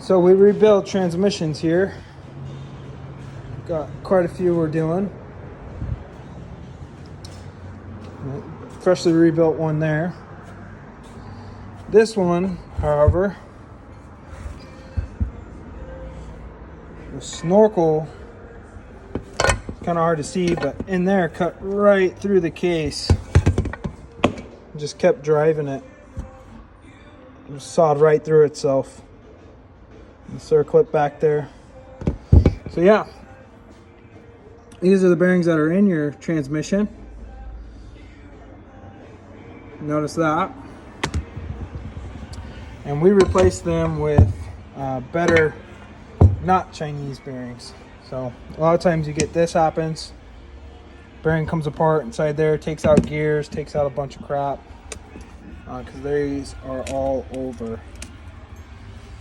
So we rebuilt transmissions here. Got quite a few we're doing. Freshly rebuilt one there. This one, however, the snorkel, kind of hard to see, but in there cut right through the case. Just kept driving it. Just sawed right through itself. The circlip back there. So yeah, these are the bearings that are in your transmission. Notice that. And we replaced them with better, not Chinese bearings. So a lot of times you get this happens. Bearing comes apart inside there, takes out gears, takes out a bunch of crap. Because these are all over.